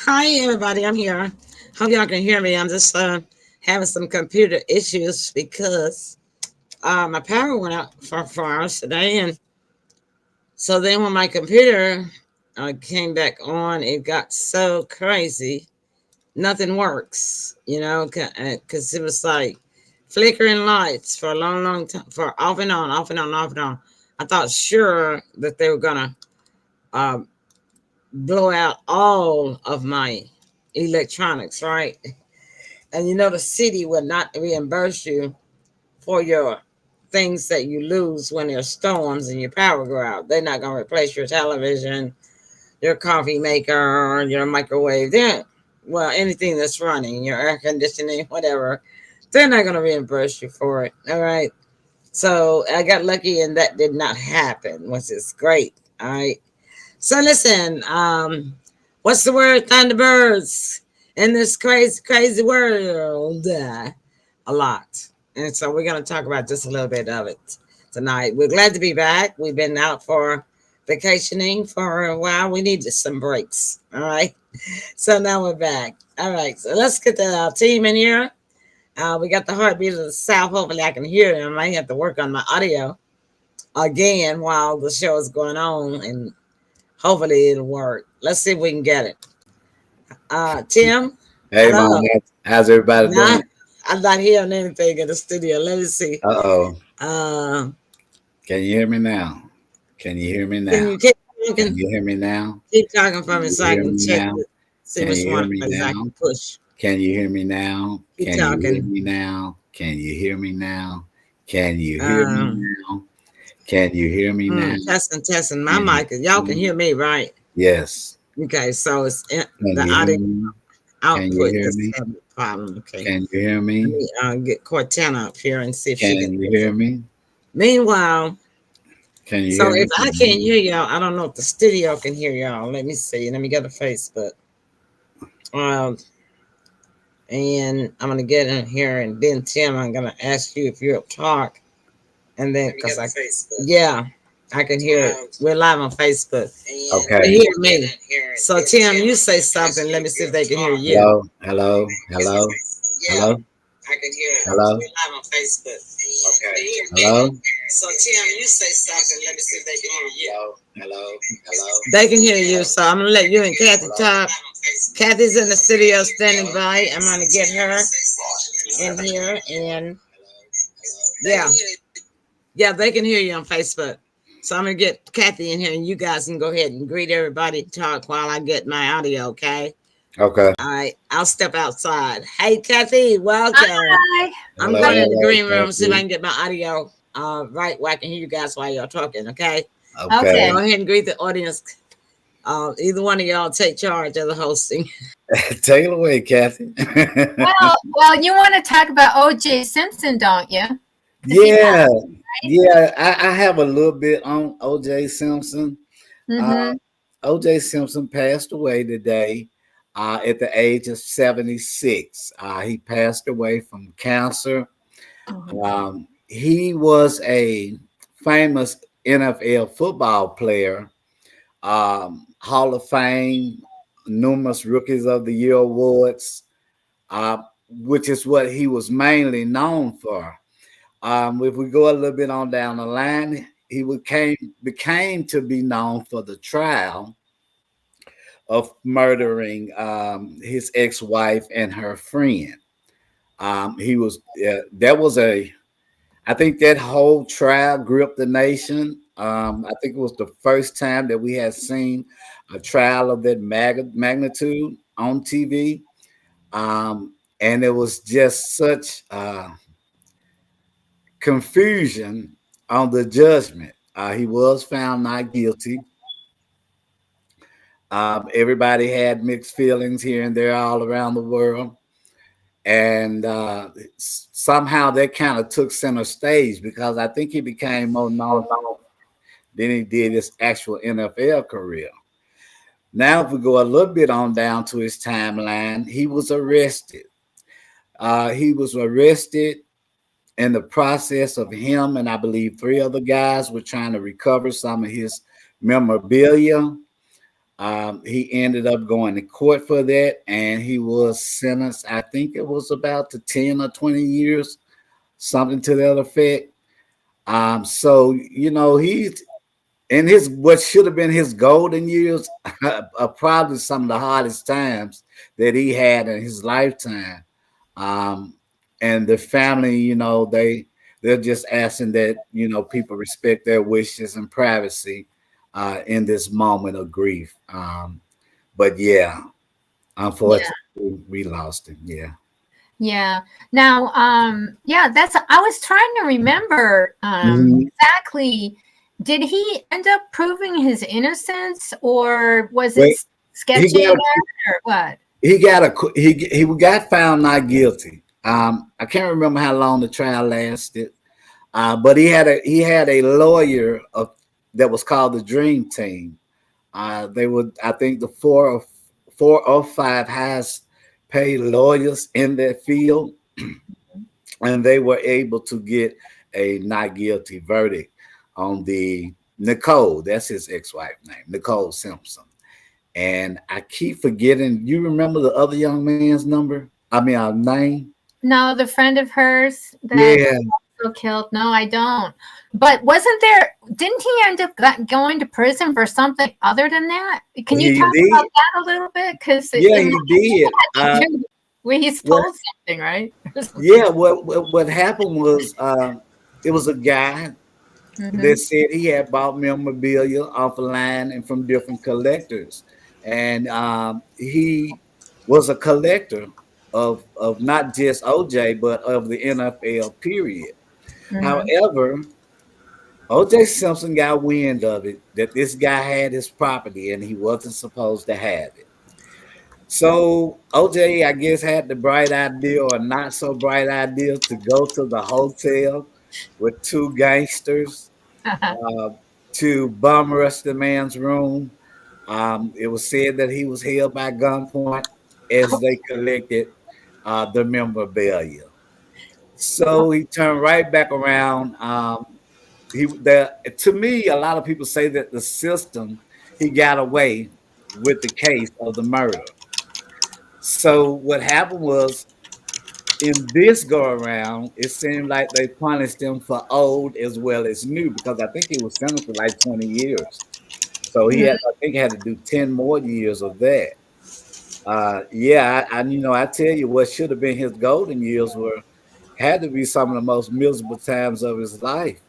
Hi, everybody. I'm here. Hope y'all can hear me. I'm just having some computer issues because my power went out for 4 hours today. And so then when my computer came back on, it got so crazy. Nothing works, because it was like flickering lights for a long, long time, for off and on, off and on, off and on. I thought sure that they were going to uh, blow out all of my electronics, right? And the city will not reimburse you for your things that you lose when there's storms and your power go out. They're not going to replace your television, your coffee maker, your microwave. Well, anything that's running, your air conditioning, whatever. They're not going to reimburse you for it. All right. So I got lucky and that did not happen, which is great. All right. So listen, what's the word? Thunderbirds in this crazy, crazy world. A lot. And so we're going to talk about just a little bit of it tonight. We're glad to be back. We've been out for vacationing for a while. We needed some breaks. All right. So now we're back. All right. So let's get the team in here. We got the heartbeat of the South. Hopefully I can hear them. I might have to work on my audio again while the show is going on, and hopefully it'll work. Let's see if we can get it. Tim, Hey, Mom, hello. how's everybody Nah, doing? I'm not hearing anything in the studio. Let me see. Uh-oh. Uh, Can you hear me now? Can you hear me can now? you keep Can talking? you hear me now? Keep talking for Can me you so I hear can me check now? it, see Can which you hear one me I now? can push. Can you hear me now? Keep Can you hear talking. me now? Can you hear me now? Can you hear me Um, now? Can you hear me now? testing, testing. My Can you mic. Y'all hear can me? hear me, right? Yes. Okay, so it's Can the you audio hear me? Can you output hear that's me? having a problem. Okay, Can you hear let me? me get Cortana up here and see if she can Can you hear hear me. me? Meanwhile, Can you so hear me? if I can't hear y'all, I don't know if the studio can hear y'all. Let me see. Let me go to Facebook. Um, and I'm gonna get in here, and then Tim, I'm gonna ask you if you'll talk, and then because yeah, I can hear it. We're live on Facebook. They Okay. hear me. So Tim, you say something. Let me see if they can hear you. Hello? Hello? Hello? Yeah, Hello? I can hear it. Hello? We're live on Facebook. Okay. They hear me. Hello? So Tim, you say something. Let me see if they can hear you. Hello? Hello? They can hear you, so I'm gonna let you and Kathy talk. Kathy's in the studio standing by. I'm gonna get her in here, and yeah, yeah, they can hear you on Facebook. So I'm gonna get Kathy in here, and you guys can go ahead and greet everybody, talk while I get my audio. Okay. Okay. All right. I'll step outside. Hey, Kathy, welcome. Hi. I'm Hello, going in the hello, green room see if I Kathy. can get my audio right where I can hear you guys while you're talking. Okay. So Okay. go Okay. ahead and greet the audience. Either one of y'all take charge of the hosting. Take it away, Kathy. Well, you want to talk about O.J. Simpson, don't you? Because he Yeah, passed. yeah. I have a little bit on OJ Simpson. Uh, Mm-hmm. OJ Simpson passed away today at the age of 76. He passed away from cancer. He was a famous NFL football player, Hall of Fame, numerous Rookies of the Year awards, which is what he was mainly known for. If we go a little bit on down the line, he became to be known for the trial of murdering his ex-wife and her friend. He was That was a I think that whole trial gripped the nation. I think it was the first time that we had seen a trial of that magnitude on TV. And it was just such confusion on the judgment. He was found not guilty. Everybody had mixed feelings here and there all around the world. And somehow that kind of took center stage because I think he became more known than he did his actual NFL career. Now, if we go a little bit on down to his timeline, he was arrested. He was arrested in the process of him, and I believe three other guys were trying to recover some of his memorabilia. He ended up going to court for that, and he was sentenced. I think it was about to 10 or 20 years, something to that effect. So he's in his what should have been his golden years, probably some of the hardest times that he had in his lifetime. Um, and the family, they're just asking that people respect their wishes and privacy in this moment of grief. But yeah, Yeah. unfortunately, we lost him. Yeah. Yeah. Now, yeah, I was trying to remember Mhm. exactly. Did he end up proving his innocence, or was it Well, he sketching got a, or what? he got found not guilty. I can't remember how long the trial lasted, but he had a lawyer that was called the Dream Team. They were, I think, the four or five highest paid lawyers in that field, and they were able to get a not guilty verdict on the Nicole. That's his ex-wife name, Nicole Simpson. And I keep forgetting. You remember the other young man's number? I mean, name? No, the friend of hers that Yeah, also killed. No, I don't. But didn't he end up going to prison for something other than that? Can you he talk did. about that a little bit? Because Yeah, he did. where he What? stole something, right? Yeah. What happened was, it was a guy Mm-hmm. that said he had bought memorabilia off a line and from different collectors, and he was a collector of not just OJ but of the NFL. Period. Mm-hmm. However, OJ Simpson got wind of it that this guy had his property and he wasn't supposed to have it. So OJ, I guess, had the bright idea or not so bright idea to go to the hotel with two gangsters uh, to bum rush the man's room. It was said that he was held by gunpoint as they collected the memorabilia. So he turned right back around. To me, a lot of people say that the system, he got away with the case of the murder. So what happened was, in this go around, it seemed like they punished him for old as well as new, because I think he was sentenced to like 20 years. So I think, he had to do 10 more years of that. Yeah, I tell you, what should have been his golden years had to be some of the most miserable times of his life.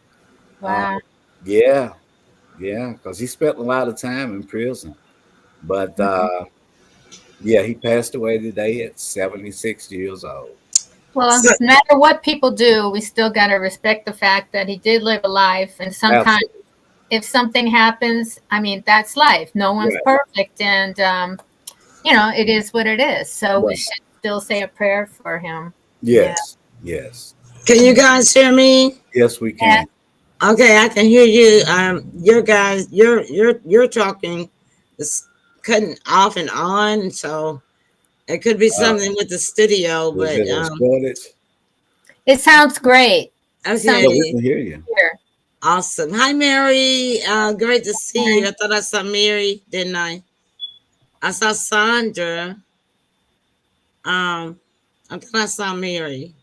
Uh, Wow. yeah, yeah, because he spent a lot of time in prison. But yeah, he passed away today at 76 years old. Well, So, no matter what people do, we still got to respect the fact that he did live a life. And sometimes, Absolutely. if something happens, I mean, that's life. No one's Right. perfect. And, it is what it is. So we Right. should still say a prayer for him. Yeah. Yes. Yes. can you guys hear me? Yes, we Yeah. can. Okay, I can hear you. Your guys, you're talking, it's cutting off and on, so it could be Uh, something with the studio. is But it a shortage? It sounds great. Sounds Yeah, we okay, can hear you. clear. awesome. Hi, Mary. Great to see you. I thought I saw Mary, didn't I? I saw Sandra. Um, I thought I saw Mary.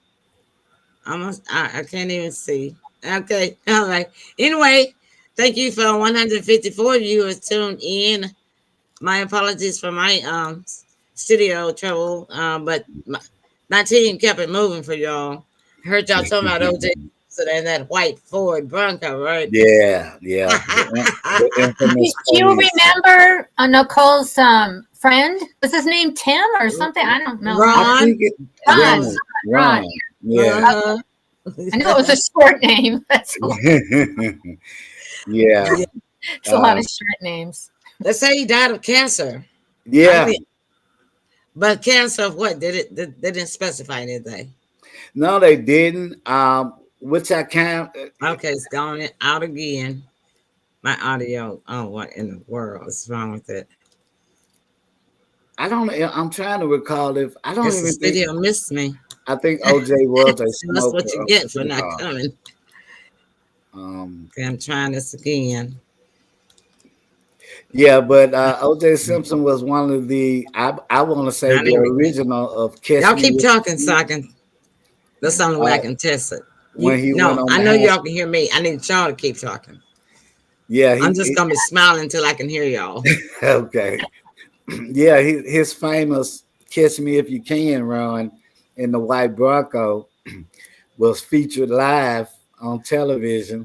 I can't even see. Okay, all right. Anyway, thank you for 154 viewers tuned in. My apologies for my studio trouble, but my team kept it moving for y'all. I heard y'all talking about OJ and that white Ford Bronco, right? Yeah, yeah. The Do infamous you police. remember Nicole's friend? Was his name Tim or something? I don't know. I Ron. think it Ron. Ron. Ron. Ron. Yeah. Uh-huh. I know it was a short name. That's all. Yeah. Yeah. It's a lot of short names. They say he died of cancer. I Yeah. think, but cancer of what? They didn't specify anything. No, they didn't. Which I can't. Okay, it's gone out again. My audio. Oh, what in the world is wrong with it? I don't. I'm trying to recall if I don't Guess the even think. studio missed me. I think OJ was a See, that's what smoker you of get for not cigar. coming. Um, Okay, I'm trying this again. Yeah, but O.J. Simpson was one of the I want to say I the mean, original of Catch y'all Me keep If talking You so I can. That's the only way I Can. can test it. When he went No, on I the know high y'all can speed. hear me. I need y'all to keep talking. Yeah, I'm just gonna be smiling until I can hear y'all. okay. Yeah, his famous "Catch Me If You Can" run in the white Bronco was featured live on television.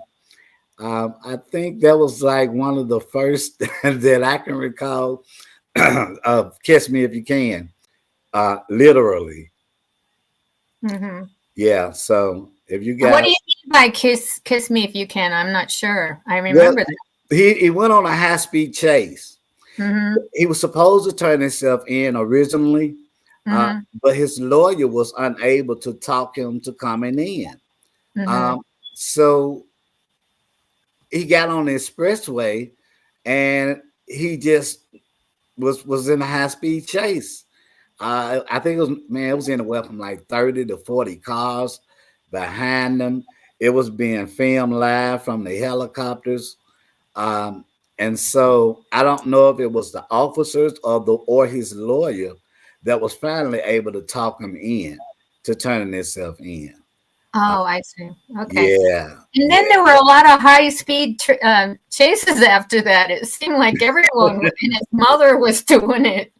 I think that was like one of the first that I can recall of "Catch Me If You Can." Literally, Hmm. yeah. So if you What do got you mean by kiss me if you can? I'm not sure. I well, remember that. he went on a high speed chase. Hmm. He was supposed to turn himself in originally, Hmm. but his lawyer was unable to talk him to coming in. Hmm. Um, so he got on the expressway and he just was in a high speed chase. I think it was man, it was anywhere from like 30 to 40 cars behind them. It was being filmed live from the helicopters. Um, and so I don't know if it was the officers or his lawyer that was finally able to talk him in to turning himself in. Uh, Oh, I see. Okay. yeah, And then yeah, there were a lot of high speed chases after that. It seemed like everyone and his mother was doing it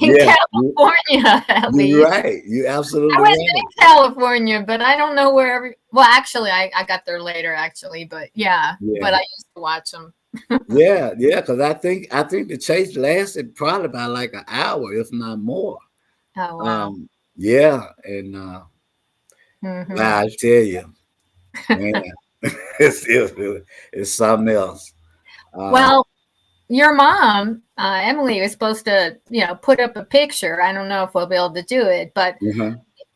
in yeah. California, at You're least. right. You're I absolutely was right. in California, but I don't know where. Well, actually, I got there later, actually. But yeah, Yeah, but I used to watch them. yeah, yeah. Because I think the chase lasted probably about like an hour, if not more. Oh, wow. Yeah, and Hmm. wow, I tell you, man, it's something else. Um, Well, your mom, Emily, was supposed to, put up a picture. I don't know if we'll be able to do it, but uh-huh.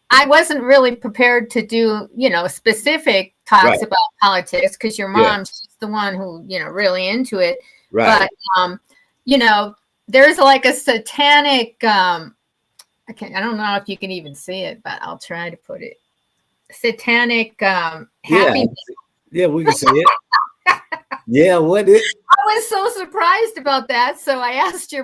I wasn't really prepared to do, specific Right. talks about politics because your Yeah. mom, she's the one who, really into it. Right. But, you know, there's like a satanic, I don't know if you can even see it, but I'll try to put it. Satanic, Yeah. happy. Yeah. We can see it. Yeah. What it? I was so surprised about that. So I asked your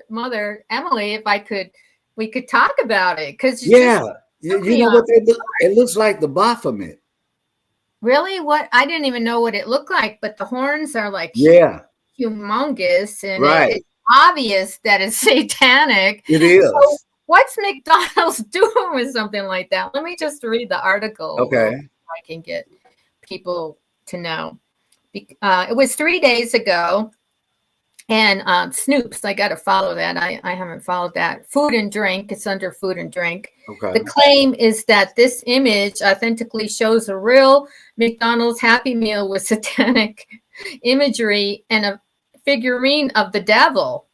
mother, Emily, if we could talk about it because it just Yeah. took You me know off. what they look? It looks like the Baphomet. Really? What? I didn't even know what it looked like, but the horns are like Yeah. humongous, and Right. it's obvious that it's satanic. It So, is. what's McDonald's doing with something like that? Let me just read the article a little Okay. bit so I can get people to know. It was 3 days ago, and Snoops, I got to follow that. I haven't followed that. Food and drink, it's under food and drink. Okay. The claim is that this image authentically shows a real McDonald's Happy Meal with satanic imagery and a figurine of the devil.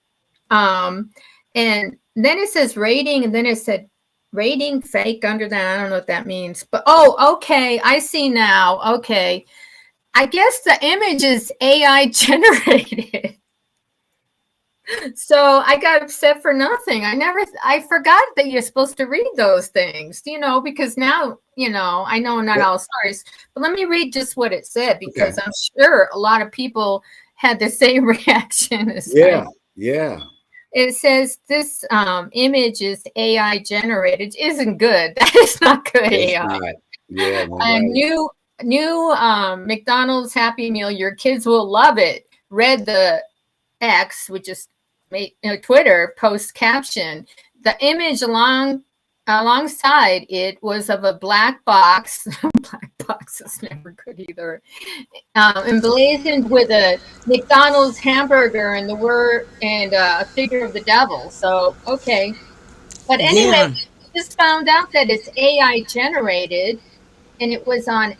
And then it says rating, and then it said rating fake under that. I don't know what that means. But okay. I see now. Okay. I guess the image is AI generated. So I got upset for nothing. I forgot that you're supposed to read those things, because now, I know not Yeah. all stories, but let me read just what it said Okay. because I'm sure a lot of people had the same reaction as I. Yeah. Yeah. It says this image is AI generated. Isn't good. That is not good It's AI. not. Yeah. No, A right. new McDonald's Happy Meal. Your kids will love it. Read the X, which is Twitter post caption. The image alongside it was of a black box. Black box is never good either. Emblazoned with a McDonald's hamburger and the word and a figure of the devil. So okay, but anyway, Yeah, we just found out that it's AI generated, and it was on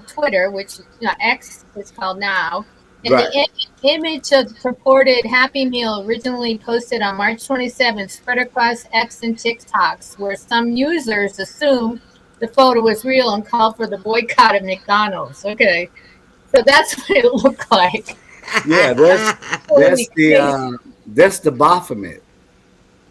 Twitter, which X is called now. And the Right. image of the purported Happy Meal originally posted on March 27th spread across X and TikToks, where some users assumed the photo was real and called for the boycott of McDonald's. Okay, so that's what it looked like. Yeah. Holy crazy. That's the Baphomet.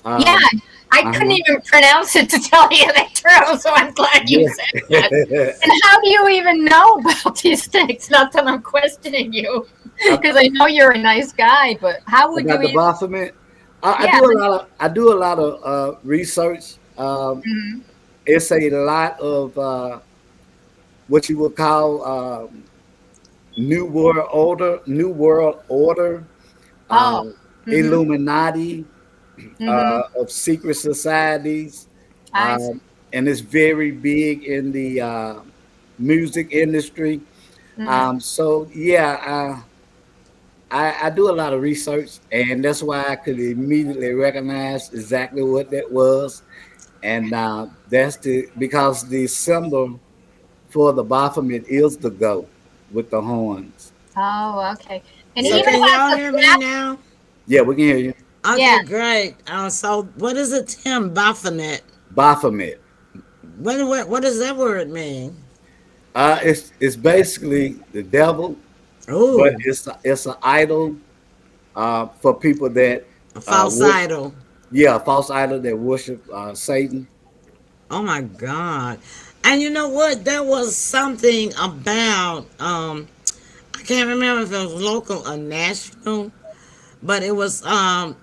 Yeah, Um, I couldn't Uh-huh. even pronounce it to tell you the truth, so I'm glad you said that. Yeah. And how do you even know about these things? Not that I'm questioning you, because I know you're a nice guy, but how would you About the even? Baphomet, I Yeah. do a lot of research. Mhm. It's a lot of what you would call New World Order, uh, Oh. Mhm. Illuminati, Mhm. of secret societies, I see. um, and it's very big in the music industry. Mhm. So yeah, I do a lot of research, and that's why I could immediately recognize exactly what that was, and that's because the symbol for the Baphomet is the goat with the horns. Oh, okay. And So even Yeah, can has y'all the hear me black. now? yeah, we can hear you. Yeah. Okay, great. So what is a Tim Baphomet? Baphomet. What does that word mean? It's basically the devil, but Oh, it's an idol for people that a false worship, idol. yeah, a false idol that worship Satan. Oh my God. And you know what? There was something about I can't remember if it was local or national, but it was some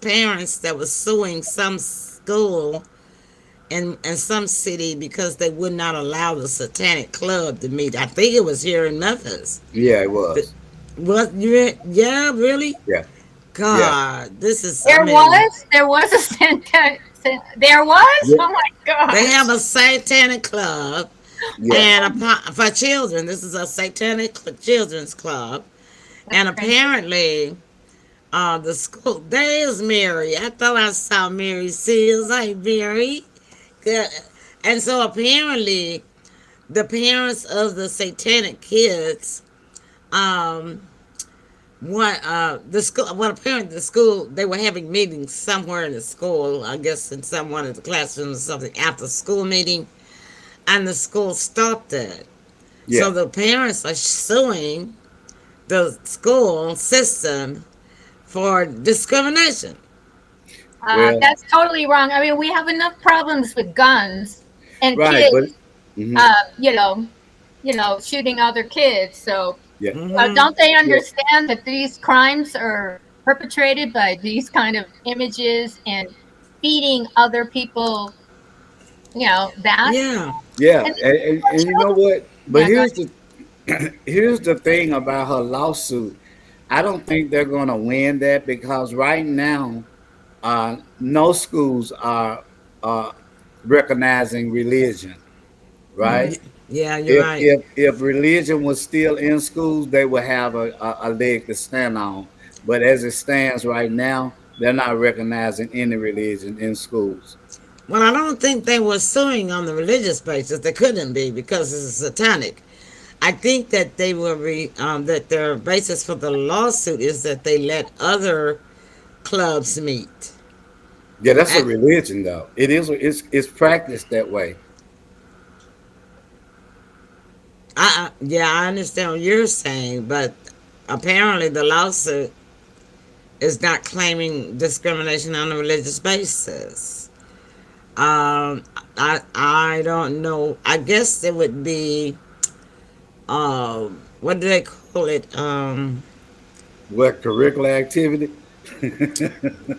parents that was suing some school in some city because they would not allow the satanic club to meet. I think it was here in Memphis. Yeah, it But was. what you yeah, really? Yeah, yeah, God, this is I There mean was. There was a there was. yeah, Oh my they gosh. have a satanic club yeah. and for children. This is a satanic children's club, That's and crazy. apparently, the school there is Mary. I thought I saw Mary Seals. Hey, Mary. Good. And so apparently, the parents of the satanic kids, um, what the school, well, apparently the school they were having meetings somewhere in the school. I guess in some one of the classrooms or something after school meeting, and the school stopped it. So Yeah. the parents are suing the school system for discrimination. Well, That's totally wrong. I mean, we have enough problems with guns and right, but kids, mhm, you know, shooting other kids. So, yeah, Hmm. don't they yeah, understand that these crimes are perpetrated by these kind of images and feeding other people, that? Yeah. yeah. And And you know what? But yeah, go ahead. here's the thing about her lawsuit. I don't think they're going to win that because right now, no schools are uh, recognizing religion. Right? Yeah, you're right. If religion was still in schools, they would have a leg to stand on. But as it stands right now, they're not recognizing any religion in schools. Well, I don't think they were suing on the religious basis. They couldn't be because it's satanic. I think that they were that their basis for the lawsuit is that they let other clubs meet. Yeah, that's a And religion, though. It is. It's practiced that way. yeah, I understand what you're saying, but apparently the lawsuit is not claiming discrimination on a religious basis. I don't know. I guess it would be what do they call it? What curricular activity?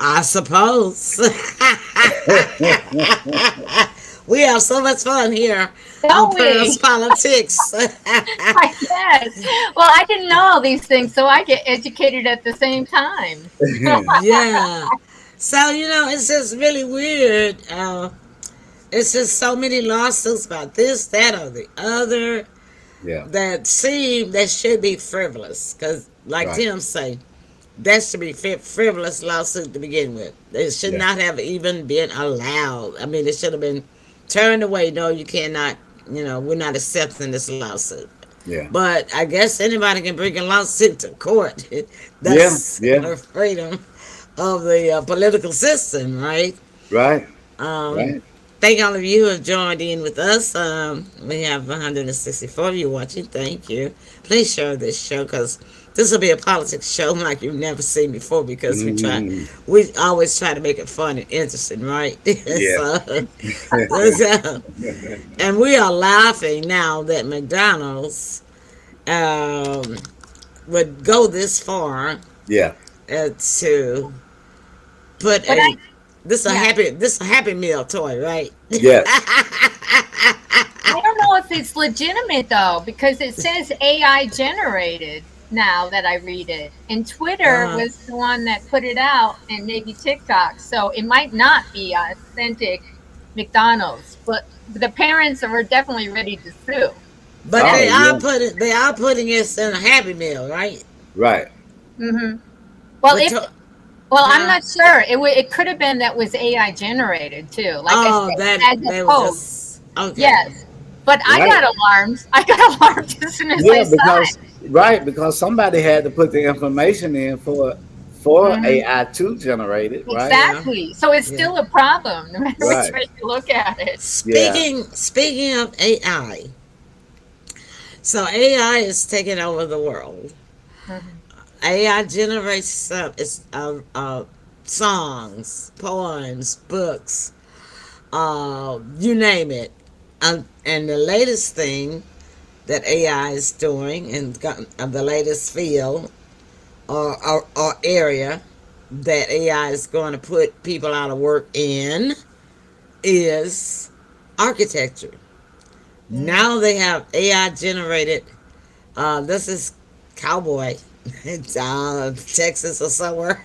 I suppose. We have so much fun here on Don't Pearl's we? Politics. I guess. Well, I didn't know all these things, so I get educated at the same time. Yeah. So, it's just really weird. It's just so many lawsuits about this, that, or the other Yeah. that should be frivolous. Because, like Right. Tim say, that should be frivolous lawsuit to begin with. It should Yeah. not have even been allowed. I mean, it should have been turned away. No, you cannot. We're not accepting this lawsuit. Yeah. But I guess anybody can bring a lawsuit to court. Yeah. That's Yeah. our freedom of the political system, right? Right. Um, Right. thank all of you who have joined in with us. We have 164 of you watching. Thank you. Please share this show because This will be a politics show like you've never seen before because Mhm. we always try to make it fun and interesting, right? Yeah. So, so- and we are laughing now that McDonald's um, would go this far Yeah. to put But I, a yeah, this a happy meal toy, right? Yes. I don't know if it's legitimate though, because it says AI generated now that I read it. And Twitter uh, was the one that put it out, and maybe TikTok. So it might not be authentic McDonald's, but the parents are definitely ready to sue. but Oh yeah. they are putting it in a happy meal, right? Right. Hmm. Well, But if to, well, I'm huh? not sure. It could have been that was AI generated too. Like I Oh, said, that as a they was post. just okay. Yes, but I Right. got alarms. I got alarmed as soon as I Yeah, saw because right, because somebody had to put the information in for it. AI to generate it, right? Yeah, Exactly. So it's yeah. still a problem, no matter which Right. way you look at it. Yeah. Speaking of AI, so AI is taking over the world. Mhm. AI generates stuff. It's songs, poems, books, you name it. And the latest thing that AI is doing, and the latest field or area that AI is going to put people out of work in is architecture. Mm. Now they have AI generated. This is Cowboy, it's, Texas or somewhere.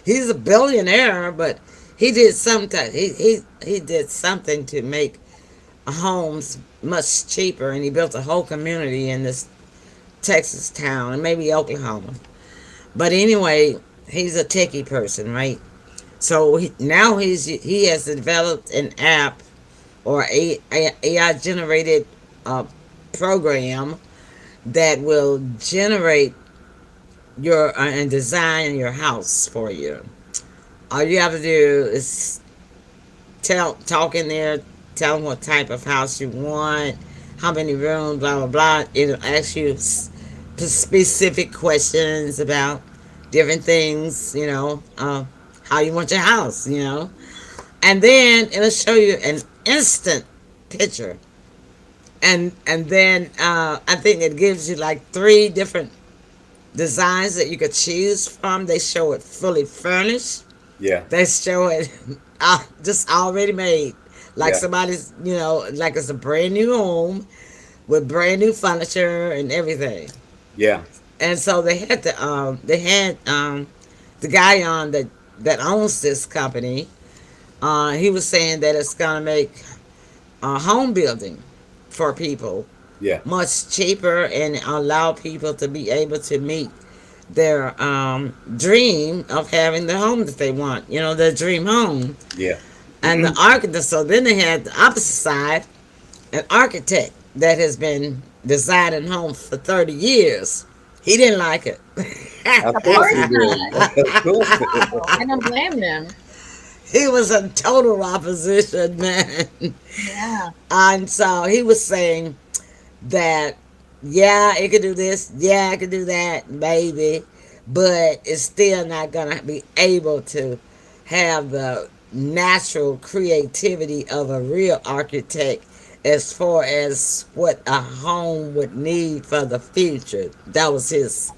He's a billionaire, but he did something. He did something to make homes much cheaper, and he built a whole community in this Texas town, and maybe Oklahoma. But anyway, he's a techie person, right? So now he has developed an app or AI generated uh, program that will generate your and design your house for you. All you have to do is talk in there, tell them what type of house you want, how many rooms, blah blah blah. It'll ask you specific questions about different things, how you want your house, and then it'll show you an instant picture, and then I think it gives you like three different designs that you could choose from. They show it fully furnished. Yeah. They show it just already made, like Yeah. somebody's, like it's a brand new home with brand new furniture and everything. Yeah. And so they had the guy on that owns this company. He was saying that it's gonna make home building for people Yeah. much cheaper and allow people to be able to meet their dream of having the home that they want, their dream home. Yeah. And the architect, so then they had the opposite side, an architect that has been designing homes for 30 years. He didn't like it. Of Of course course he not. did. Of course. No, I don't blame them. He was in total opposition, man. Yeah. And so he was saying that, yeah, it could do this, yeah, it could do that, maybe, but it's still not going to be able to have the natural creativity of a real architect as far as what a home would need for the future. That was his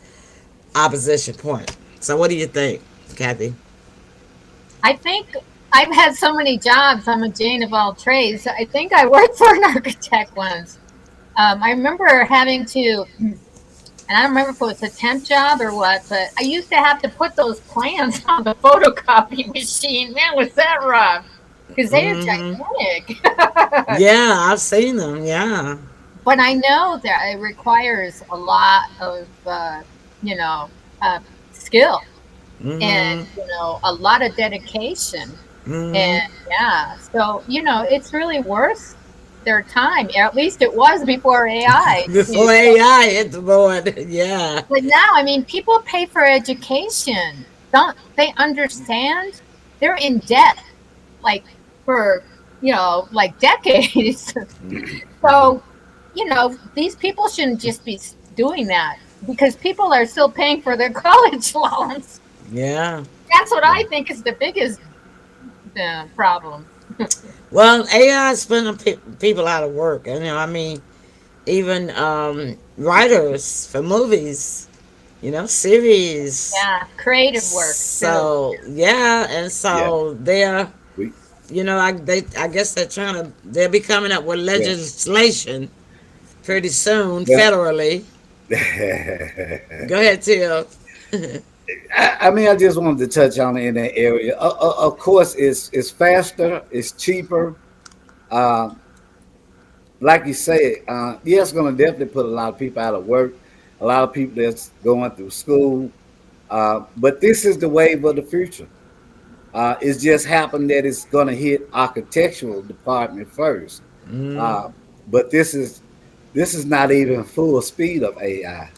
opposition point. So, what do you think, Kathy? I think I've had so many jobs. I'm a Jane of all trades. I think I worked for an architect once. I remember having to, and I don't remember if it was a temp job or what, but I used to have to put those plans on the photocopy machine. Man, was that rough? Because they are Hmm. gigantic. Yeah, I've seen them. Yeah. But I know that it requires a lot of, you know, skill and, Hmm. a lot of dedication. Hmm. And yeah, so, it's really worth their time. At least it was before AI. Before AI hit the board. Yeah. But now, I mean, people pay for education. Don't they understand? They're in debt, like for, like decades. So, these people shouldn't just be doing that. because people are still paying for their college loans. Yeah. That's what I think is the biggest problem. Well, AI is putting people out of work. I mean, even writers for movies, series. Yeah, creative work too. So yeah, and Yeah. so they're, We I guess they'll be coming up with yeah. legislation pretty soon Well, federally. Go ahead, Till. I mean, I just wanted to touch on it in that area. Of course, it's faster, it's cheaper. Uh, like you said, yeah, it's going to definitely put a lot of people out of work. A lot of people that's going through school. But this is the wave of the future. It's just happened that it's going to hit architectural department first. Mm, Uh, but this is not even full speed of AI.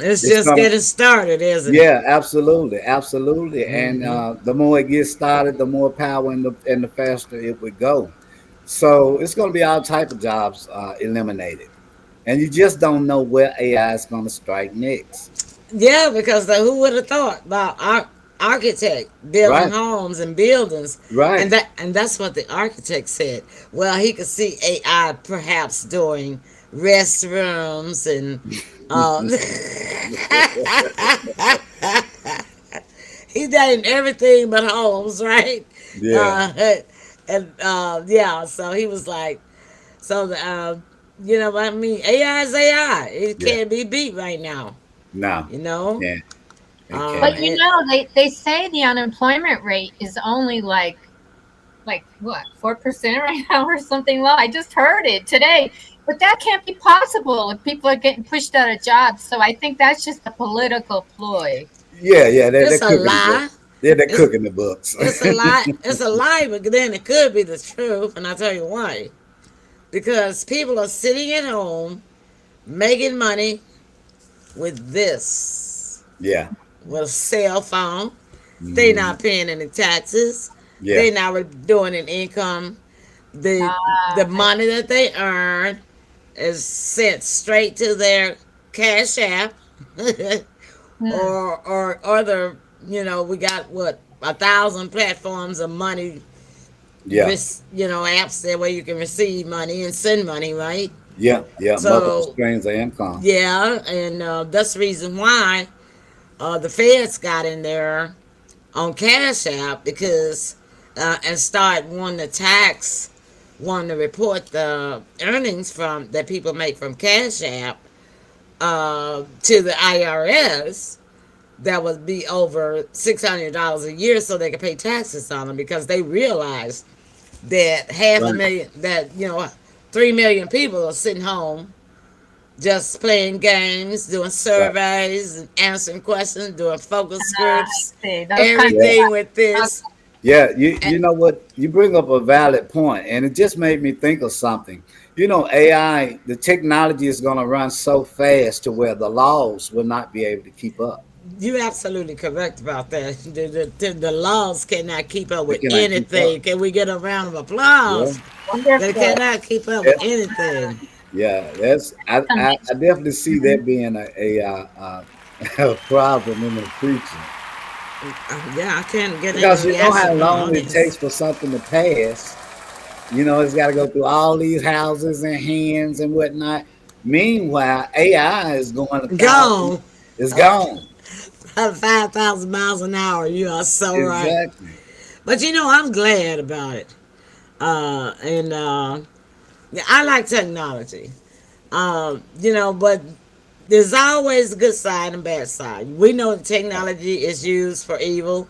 it's It's just gonna getting started, isn't it? Yeah, absolutely, absolutely. And Hmm. the more it gets started, the more power and the faster it would go. So it's going to be all type of jobs eliminated, and you just don't know where AI is going to strike next. Yeah, because who would have thought about architect building Right, homes and buildings, right. and that's what the architect said. Well, he could see AI perhaps doing restrooms and um, he done everything but homes, right? Yeah, Uh, and yeah, so he was like, so what I mean, AI is AI. It yeah. can't be beat right now. No, You know. yeah, it But can't. you And know, they say the unemployment rate is only like what 4% right now or something low. I just heard it today, but that can't be possible if people are getting pushed out of jobs. So I think that's just a political ploy. Yeah, yeah. They're it's a cooking the book. lie. They're It's cooking the books. it's a lie. It's a lie, but then it could be the truth, and I'll tell you why. Because people are sitting at home making money with this, Yeah, with a cell phone. They hmm, not paying any taxes. yeah, They not doing an income. The I, money that they earn is sent straight to their cash app, hmm, or other. We got what 1,000 platforms of money, yeah, apps there where you can receive money and send money, right? yeah, yeah. Multiple So streams of income. yeah, and that's the reason why the feds got in there on Cash App, because and start wanting to tax, wanting to report the earnings from that people make from Cash App to the IRS. That would be over $600 a year, so they could pay taxes on them, because they realize that half a Right. million, 3 million people are sitting home just playing games, doing Right. surveys, and answering questions, doing focus groups, see those kinds Yeah. everything with of this. Yeah, you know what? You bring up a valid point, and it just made me think of something. AI, the technology is going to run so fast to where the laws will not be able to keep up. You're absolutely correct about that. The laws cannot keep up They with cannot keep up. anything. Can we get a round of Yeah, applause? They wonderful. cannot keep up with that- anything. yeah. That's I definitely see that being a problem in the future Yeah, I can't get any because you know how reaction long on it takes this. for something to pass. It's got to go through all these houses and hands and whatnot. Meanwhile, AI is going a thousand. Gone. It's gone. 5,000 miles an hour. You are so right. Exactly. But I'm glad about it. And yeah, I like technology. But there's always a good side and bad side. We know that technology is used for evil.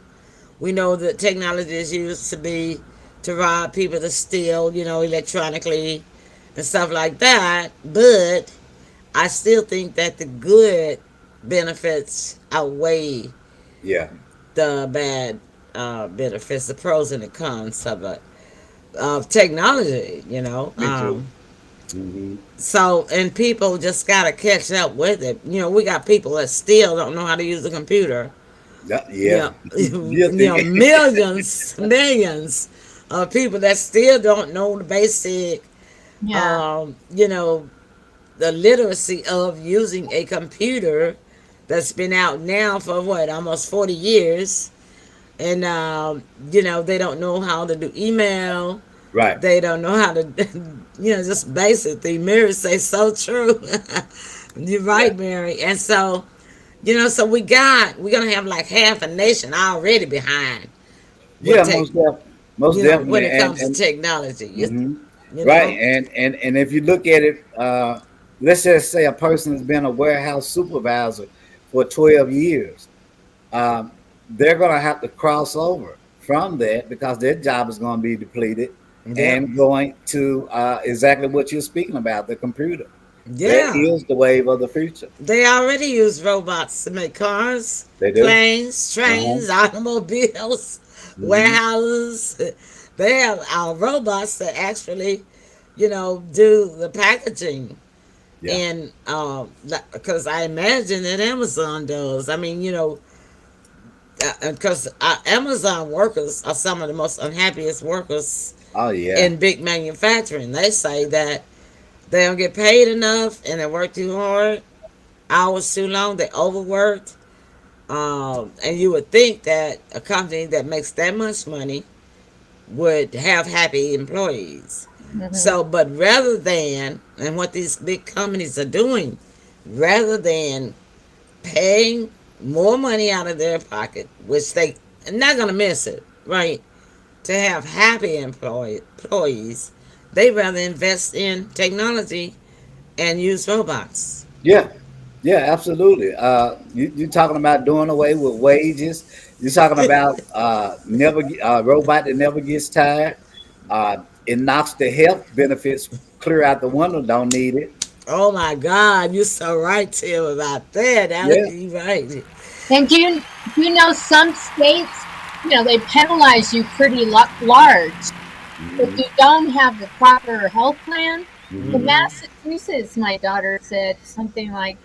We know that technology is used to rob people, to steal, electronically and stuff like that. But I still think that the good benefits outweigh Yeah. the bad benefits, the pros and the cons of technology. Me too. Hmm. So, and people just gotta catch up with it. We got people that still don't know how to use a computer. Yeah. Guilty. Millions of people that still don't know the basic, Yeah, um, you know, the literacy of using a computer that's been out now for what, almost 40 years. And, they don't know how to do email. Right. They don't know how to, just basically, Mary say so true. You're Yeah. right, Mary. And so, so we're going to have like half a nation already behind with Yeah, most when definitely. it And comes to technology. mhm. You Right. know? And if you look at it, let's just say a person has been a warehouse supervisor for 12 years. Um, they're going to have to cross over from that because their job is going to be depleted Yep. and going to exactly what you're speaking about, the computer. That Yeah. is the wave of the future. They already use robots to make cars, They do. planes, Uh-huh. trains, automobiles, Hmm. warehouses. They have our robots that actually, do the packaging. Yeah. And because I imagine that Amazon does. I mean, because Amazon workers are some of the most unhappiest workers Oh, yeah. in big manufacturing. They say that they don't get paid enough and they work too hard, hours too long, they overworked. And you would think that a company that makes that much money would have happy employees. Mhm. So, but rather than, and what these big companies are doing, rather than paying more money out of their pocket, which they are not going to miss it, right? To have happy employees, they rather invest in technology and use robots. Yeah. Yeah, absolutely. You're talking about doing away with wages. You're talking about robot that never gets tired. It knocks the health benefits clear out the window. Don't need it. Oh my God, you're so right, Tim, about that. Yeah. You're right. And do you know some states, they penalize you pretty large if Hmm. you don't have the proper health plan. In Hmm. Hmm. Massachusetts, my daughter said something like,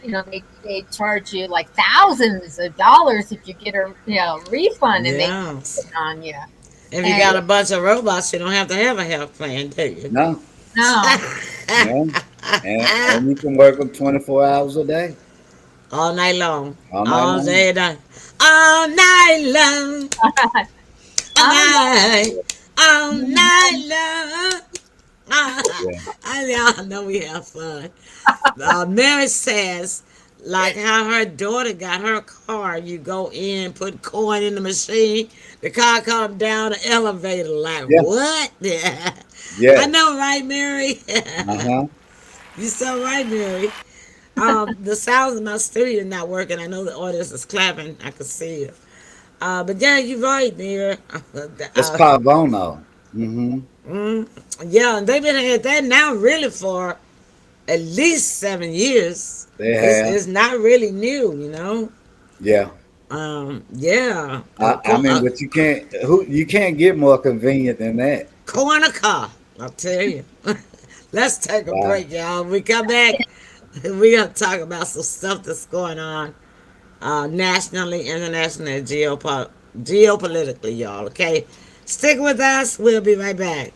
they charge you like thousands of dollars if you get a refund, and they Yeah. put it on you. If you And got a bunch of robots, you don't have to have a health plan, do you? No. no, No. And you can work them 24 hours a day, All night long. all night All long. day long. All night long. All I'm night. All not. night long. Yeah. I know we have fun. Mary says, like how her daughter got her car, you go in, put coin in the machine, the car come down the elevator. Like, Yeah. what? Yeah. I Yes. know, right, Mary? Uh-huh. You so right, Mary. The sounds of my studio not working. I know the audience is clapping. I can see it. But yeah, you're right, Mary. It's called Bono. Hmm. Mm, yeah, and they've been at that now really for at least 7 years. They have. It's not really new. Yeah. Yeah, I mean, but you can't get more convenient than that. corner car. I'll tell you. Let's take a Wow. break, y'all. When we come back, we're gonna talk about some stuff that's going on nationally, internationally, geopolitically, y'all. Okay, stick with us. We'll be right back.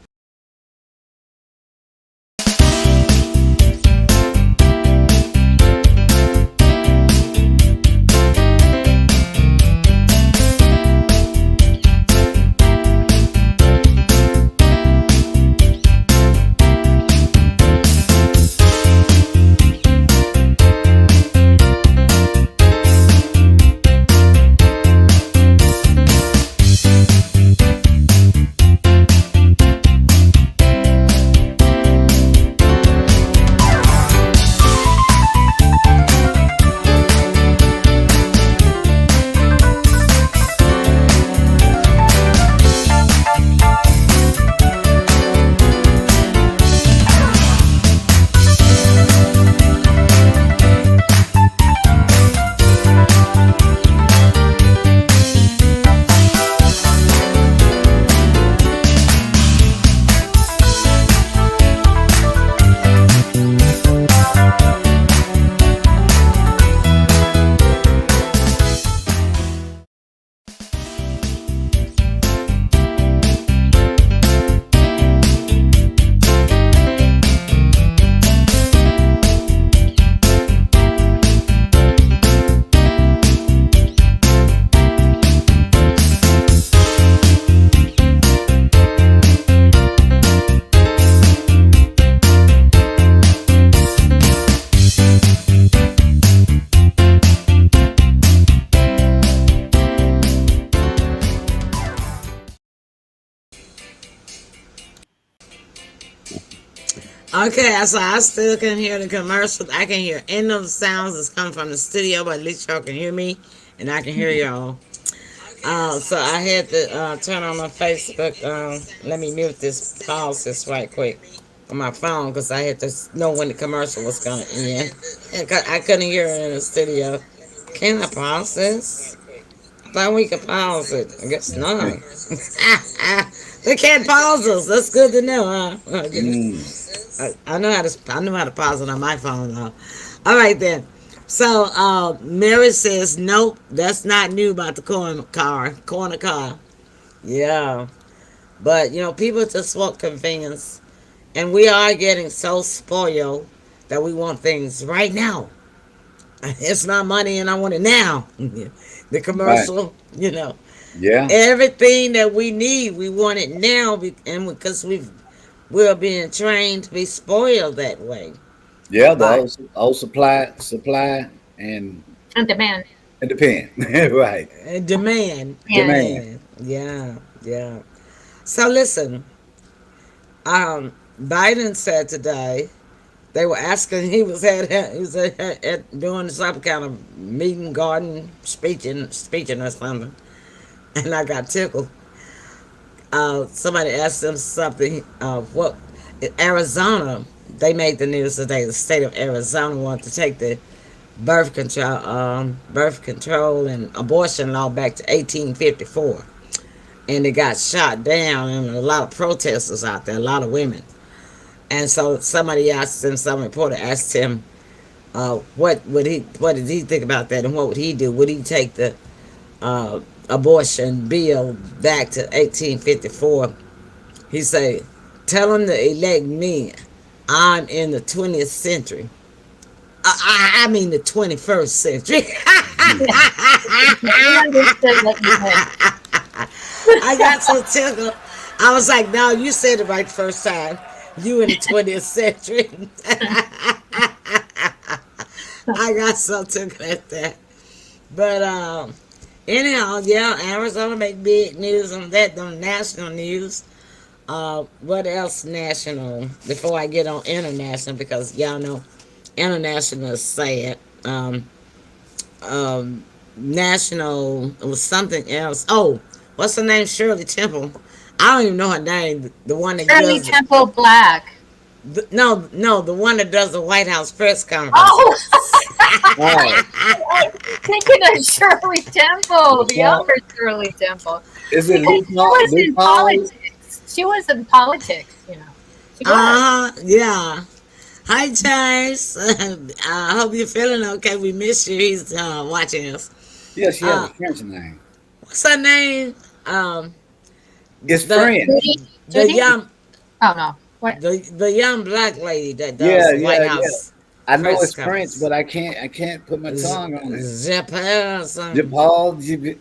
Okay, so I still can hear the commercials. I can hear any of the sounds that's coming from the studio, but at least y'all can hear me, and I can hear y'all. So I had to turn on my Facebook. Let me mute this, pause this right quick on my phone because I had to know when the commercial was going to end. And I couldn't hear it in the studio. Can I pause this? I thought we could pause it. I guess not. They can't pause us. That's good to know, huh? Mm. I know how to. I know how to pause it on my phone though. All right then. So Mary says, nope, that's not new about the corner car. Yeah, but people just want convenience, and we are getting so spoiled that we want things right now. It's not money, and I want it now. The Right. commercial, Yeah. everything that we need, we want it now, and because we're being trained to be spoiled that way. Yeah. The But old supply, and And demand. and depend. Right. demand, And Demand. demand, yeah, yeah. So listen, Biden said today they were asking. He was doing some kind of meeting, garden speeching or something, and I got tickled. Somebody asked him something. What Arizona? They made the news today. The state of Arizona wanted to take the birth control and abortion law back to 1854, and it got shot down. And a lot of protesters out there, a lot of women. And so somebody asked him, some reporter asked him, what did he think about that, and what would he do? Would he take the uh, abortion bill back to 1854? He said, "Tell them to elect me. I'm in the 20th century. I mean the 21st century." we understood what you meant. I got so tickled. I was like, "No, you said it right the first time. You in the 20th century." I got so tickled at that. But anyhow, yeah, Arizona make big news on that, on national news. What else national? Before I get on international, because y'all know international is sad. National was something else. Oh, what's her name? Shirley Temple. I don't even know her name. The one that Shirley does Temple Black. no, no, the one that does the White House press conferences. Oh, Oh, I'm thinking of Shirley Temple, the Well, younger Shirley Temple, is it because Luke? she was Luke in Hawley? politics. She was in politics. She was. Yeah. Hi, James. I hope you're feeling okay. We miss you. He's watching us. Yeah, she has a Uh, French name. what's her name? It's The French. Judy? the Judy? young Oh, no. What? the young black lady that Yeah, does White yeah, yeah. House I know press it's French, conference. but I can't put my tongue on it. Japan or something. Paul, something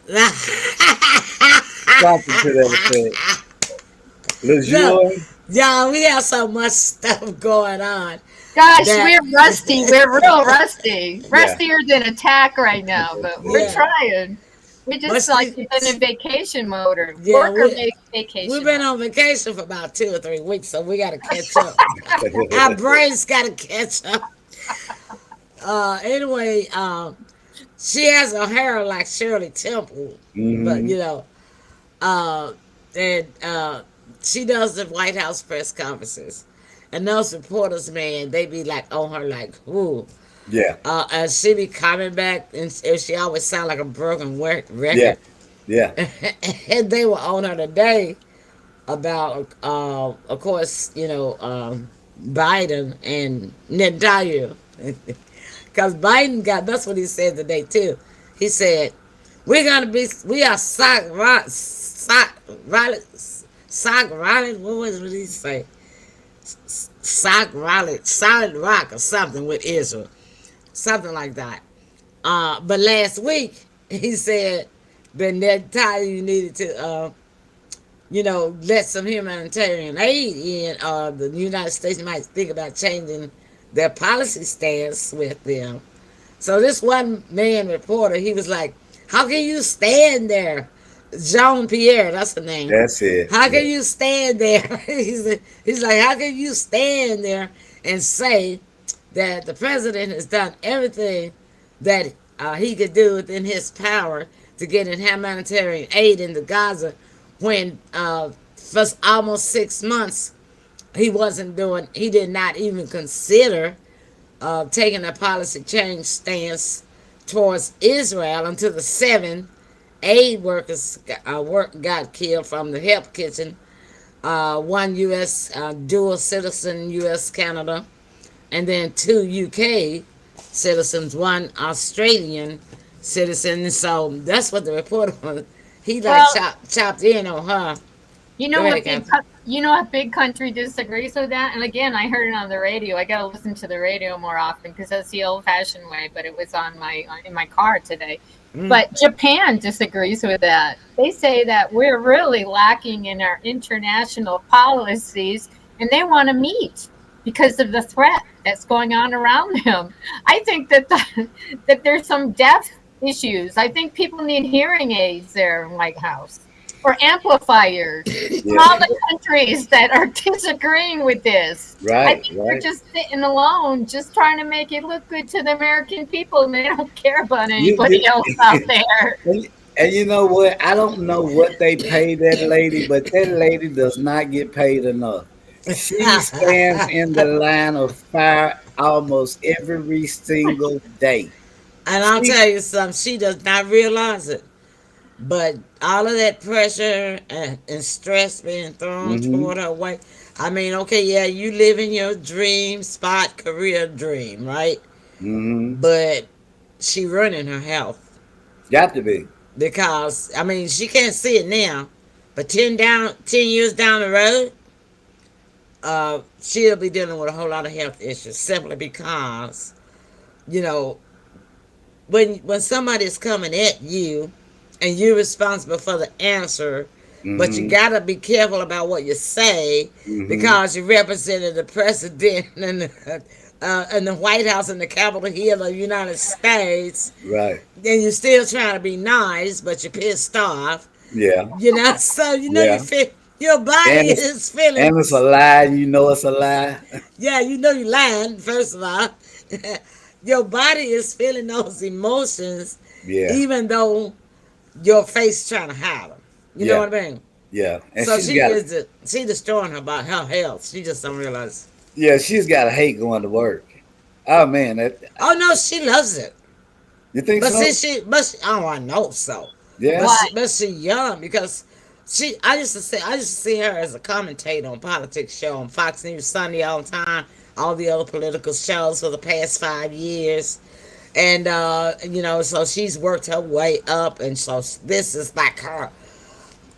to that effect. Le Look, Jour. y'all, we have so much stuff going on Gosh, that we're rusty. We're real rusty. Yeah. Rustier than attack right now, but we're yeah. trying. We But just like been in vacation mode or yeah, worker we've vacation been mode. on vacation for about 2 or 3 weeks, so we got to catch up. Our brains got to catch up. Anyway, she has her hair like Shirley Temple, but Hmm. uh, and she does the White House press conferences, and those reporters, man, they be like on her like, "Ooh," Yeah, and she be coming back, and she always sound like a broken yeah, record. yeah. And they were on her today about, of course, Biden and Netanyahu. Because Biden got, that's what he said today, too. He said, we are sock rolling, what was it he say? Sock rolling, solid rock or something with Israel. Something like that. But last week, he said that Netanyahu needed to let some humanitarian aid in. The United States might think about changing their policy stance with them. So this one man reporter, he was like, "How can you stand there?" Jean Pierre, that's the name. That's it. How Yeah. can you stand there? He's like, "How can you stand there and say that the president has done everything that he could do within his power to get in humanitarian aid into Gaza when for almost 6 months he did not even consider taking a policy change stance towards Israel until the seven aid workers got killed from the help kitchen. One U.S. Dual citizen, U.S. Canada, and then two UK citizens, one Australian citizen. So that's what the report was. He like Well, chopped in on her. you Go know ahead, what Captain. you know what big country disagrees with that? And again, I heard it on the radio. I got to listen to the radio more often because that's the old-fashioned way. But it was on my in my car today. Mm. But Japan disagrees with that. They say that we're really lacking in our international policies, and they want to meet because of the threat that's going on around them. I think that there's some depth issues. I think people need hearing aids there in White House or amplifiers from Yeah. all the countries that are disagreeing with this. I Right. think they're Right. just sitting alone, just trying to make it look good to the American people, and they don't care about You, anybody else out you, there. and you know what? I don't know what they pay that lady, but that lady does not get paid enough. She stands in the line of fire almost every single day. And I'll She, tell you something, she does not realize it. But all of that pressure and stress being thrown hmm toward her way. I mean, okay, yeah, you live in your dream spot, career dream, right? hmm But she running her health got to be. because I mean she can't see it now, but 10 years down the road, she'll be dealing with a whole lot of health issues simply because you know when somebody's coming at you and you're responsible for the answer, but you hmm gotta be careful about what you say hmm because you represented the president and the White House and the Capitol Hill of the United States, Right. and you're still trying to be nice, but you're pissed off. Yeah. So you Yeah. feel your body And it's is feeling. and it's a lie. And you know it's a lie. Yeah, you're lying. First of all, your body is feeling those emotions, Yeah. even though your face trying to hide them. You know Yeah. what I mean? Yeah. And So she's got she destroying her health. She just don't realize. yeah, she's got a hate going to work. Oh man, Oh no, she loves it. you think But so? see, oh, I know so. Yeah. Why? But she young because I used to see her as a commentator on politics show on Fox News Sunday all the time, all the other political shows for the past 5 years, and so she's worked her way up, and so this is like her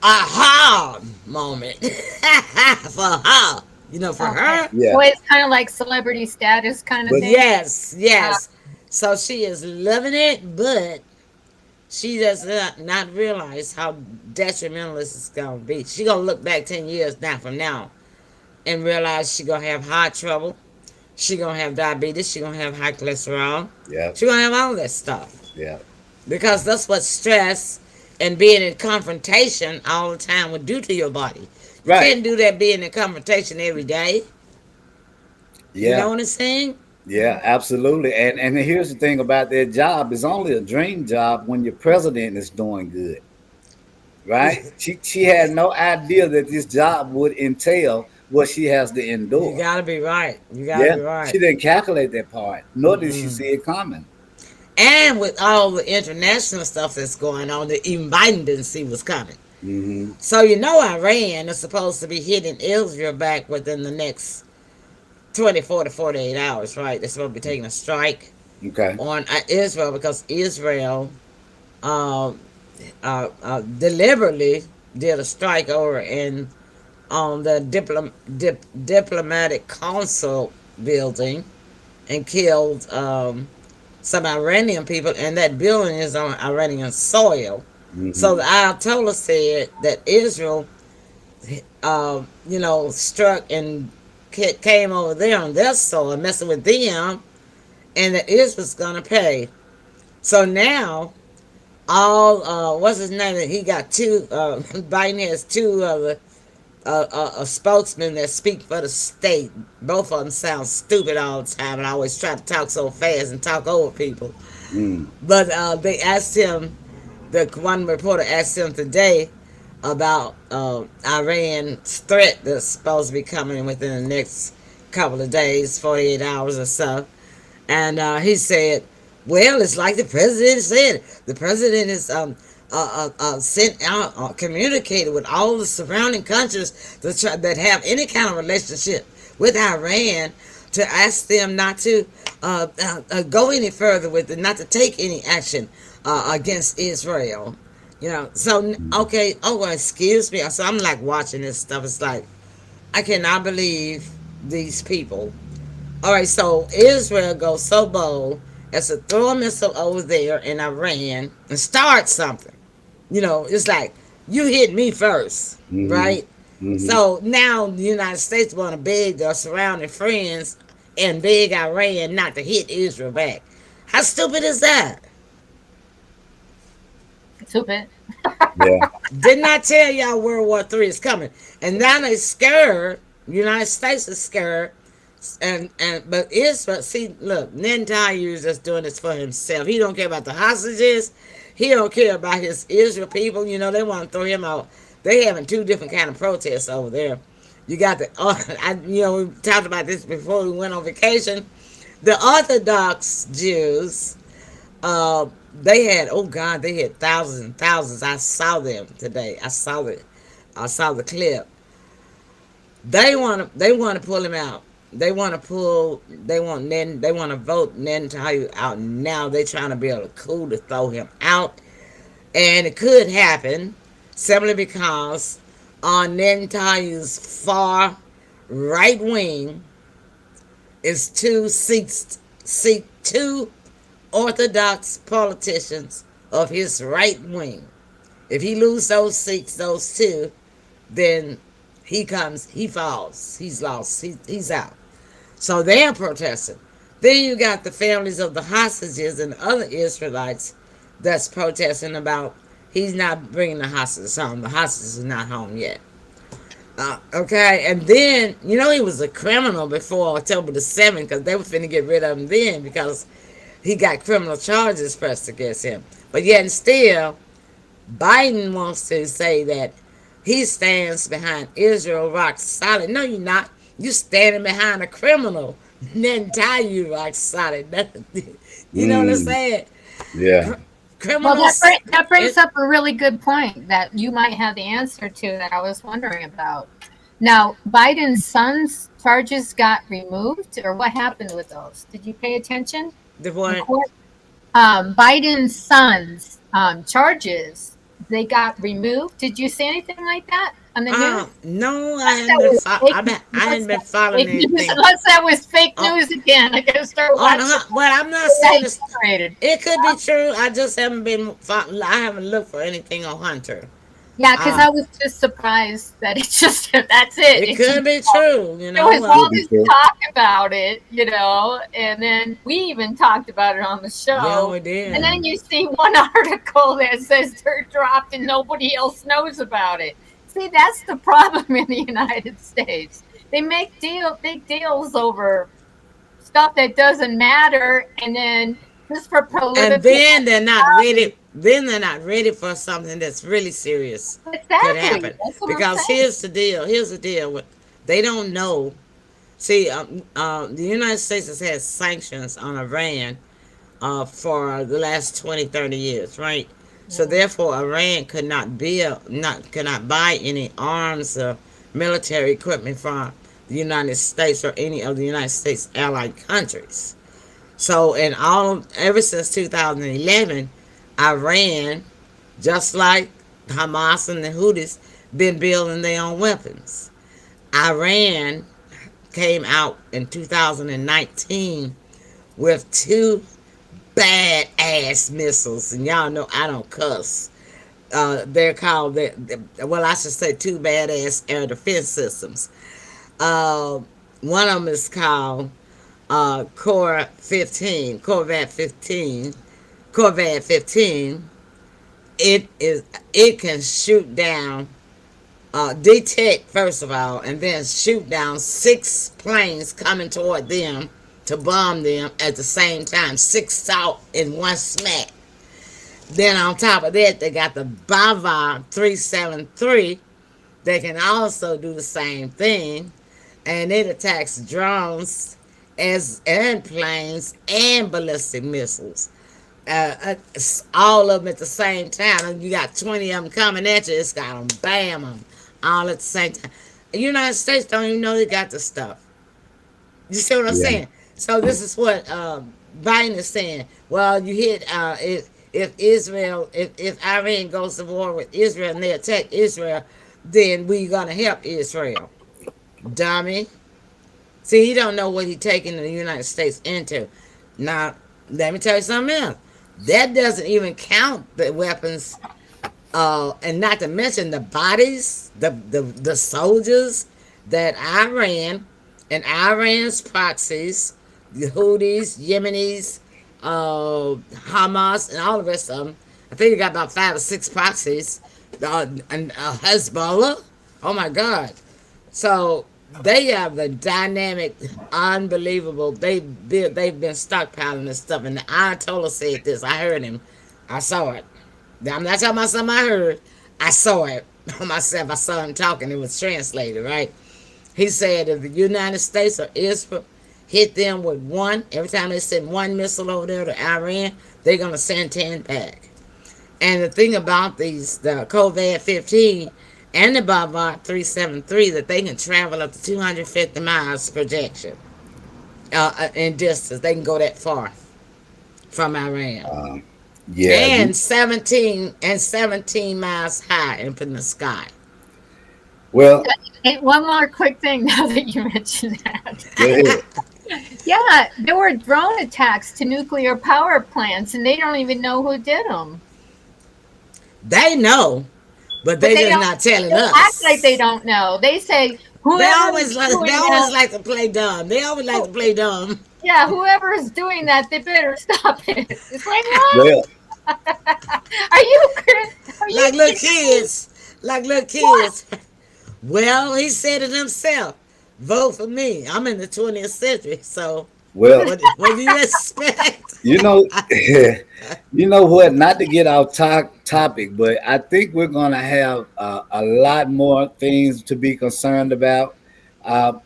aha moment for her, for Okay. her. Yeah. Well, it's kind of like celebrity status kind of But thing. Yes, Uh, yes. So she is loving it, but she does not realize how detrimental this is gonna be. She gonna look back 10 years now from now and realize she gonna have heart trouble. She gonna have diabetes. She gonna have high cholesterol. yeah. She gonna have all that stuff Yeah. because that's what stress and being in confrontation all the time would do to your body. You Right. can't do that being in confrontation every day. You know Yeah. what I'm saying? Yeah, absolutely. And here's the thing about that job, it's only a dream job when your president is doing good. Right? She had no idea that this job would entail what she has to You endure. gotta be right. You gotta Yeah. be right. She didn't calculate that part, nor did she Mm-mm. see it coming. And with all the international stuff that's going on, that even Biden didn't see was coming. hmm So Iran is supposed to be hitting Israel back within the next 24 to 48 hours, right? They're supposed to be taking a strike Okay. on Israel because Israel um, deliberately did a strike over in on the diplomatic council building and killed some Iranian people, and that building is on Iranian soil. So hmm the Ayatollah said that Israel, struck and came over there on their soil, messing with them, and that Israel's gonna pay. So now, all what's his name? He got two. Biden has two other a spokesman that speak for the state. Both of them sound stupid all the time, and I always try to talk so fast and talk over people. Mm. But they asked him, the one reporter asked him today about Iran's threat that's supposed to be coming within the next couple of days, 48 hours or so. And he said, well, it's like the president said. The president is sent out, communicated with all the surrounding countries that have any kind of relationship with Iran to ask them not to go any further with it, not to take any action against Israel. You know, so, okay, oh, well, excuse me. So I'm like watching this stuff. It's like, I cannot believe these people. All right, so Israel goes so bold as to throw a missile over there in Iran and start something. You know, it's like, you hit me first, Mm-hmm. right? Mm-hmm. So now the United States want to beg their surrounding friends and beg Iran not to hit Israel back. How stupid is that? Stupid. Yeah. Didn't I tell y'all World War III is coming? And now they scared. The United States is scared. But Israel, see, look, Netanyahu is just doing this for himself. He don't care about the hostages. He don't care about his Israel people. You know, they want to throw him out. They having two different kind of protests over there. You got the, we talked about this before we went on vacation. The Orthodox Jews, they had, oh God, they had thousands and thousands. I saw them today. I saw the clip. They want to pull him out. They want to vote Netanyahu out now. They trying to build a coup to throw him out. And it could happen simply because on Netanyahu's far right wing is two Orthodox politicians of his right wing. If he lose those seats, those two, then he falls. He's lost. He's out. So they're protesting. Then you got the families of the hostages and other Israelites that's protesting about he's not bringing the hostages home. The hostages are not home yet. Okay, and then, he was a criminal before October the 7th because they were finna get rid of him then because he got criminal charges pressed against him. But yet and still, Biden wants to say that he stands behind Israel rock solid. No, you're not. You standing behind a criminal. Netanyahu rock solid. You know what I'm Mm. saying? Yeah. Well, Criminals. that brings up a really good point that you might have the answer to that I was wondering about. Now, Biden's son's charges got removed, or what happened with those? Did you pay attention The in one. court? Biden's son's charges, they got removed. Did you see anything like that on the news? No, I Unless hadn't that been. was fake I hadn't been news. following Fake news. anything. Unless that was fake Oh, news again. I gotta start watching. well, I'm not That saying it's. generated. It could be true. I just haven't been. I haven't looked for anything on Hunter. Yeah, because Uh, I was just surprised that it's just that's it. it It's just, could be true. there was Could all be this true. talk about it, and then we even talked about it on the Yeah, show. we And did. then you see one article that says they're dropped and nobody else knows about it. See, that's the problem in the United States. They make big deals over stuff that doesn't matter, and then just for And political. then they're not ready. Then they're not ready for something that's really serious could Exactly. happen. That's what I'm Because saying. here's the deal. Here's the deal. They don't know. See, the United States has had sanctions on Iran for the last 20, 30 years, right? So Yeah. therefore, Iran could not buy any arms or military equipment from the United States or any of the United States allied countries. So, ever since 2011, Iran, just like Hamas and the Houthis, been building their own weapons. Iran came out in 2019 with two bad ass missiles, and y'all know I don't cuss. They're called well, I should say two badass air defense systems. Uh, One of them is called Corvette 15. Corvette 15. It can shoot down detect first of all, and then shoot down 6 planes coming toward them to bomb them at the same time. 6 out in one smack. Then on top of that, they got the Bava 373. They can also do the same thing, and it attacks drones as and planes and ballistic missiles. All of them at the same time. And you got 20 of them coming at you. It's got them, bam, them, all at the same time. The United States don't even know they got the stuff. You see what I'm Yeah. saying? So this is what Biden is saying. Well, you hit if Israel, if Iran goes to war with Israel and they attack Israel, then we gonna help Israel. Dummy. See, he don't know what he taking the United States into. Now, let me tell you something else. That doesn't even count the weapons, and not to mention the bodies, the soldiers that Iran and Iran's proxies, the Houthis, Yemenis, Hamas, and all the rest of them. I think they got about 5 or 6 proxies, and Hezbollah. Oh my God! So they have the dynamic, unbelievable. They've been stockpiling this stuff, and the Ayatollah said this. I heard him. I saw it. I'm not talking about something I heard. I saw it myself. I saw him talking. It was translated, right? He said if the United States or Israel hit them with one, every time they send one missile over there to Iran, they're gonna send 10 back. And the thing about these, the COVID 15 and the Bavard 373, that they can travel up to 250 miles projection in distance. They can go that far from Iran. Yeah. And 17 miles high up in the sky. Well, And one more quick thing now that you mentioned that. go ahead. Yeah, there were drone attacks to nuclear power plants, and they don't even know who did them. They know, but they just don't- not telling They us. act like they don't know. They say They whoever always is like doing they always that, like to play dumb. They always like to play dumb. yeah, whoever is doing that, they better stop it. It's like, what? Well, Are you Like little kidding me? kids. Like little kids. Well, he said it himself. Vote for me. I'm in the 20th century, so well, what do you expect? you know, you know what? Not to get off topic, but I think we're going to have a lot more things to be concerned about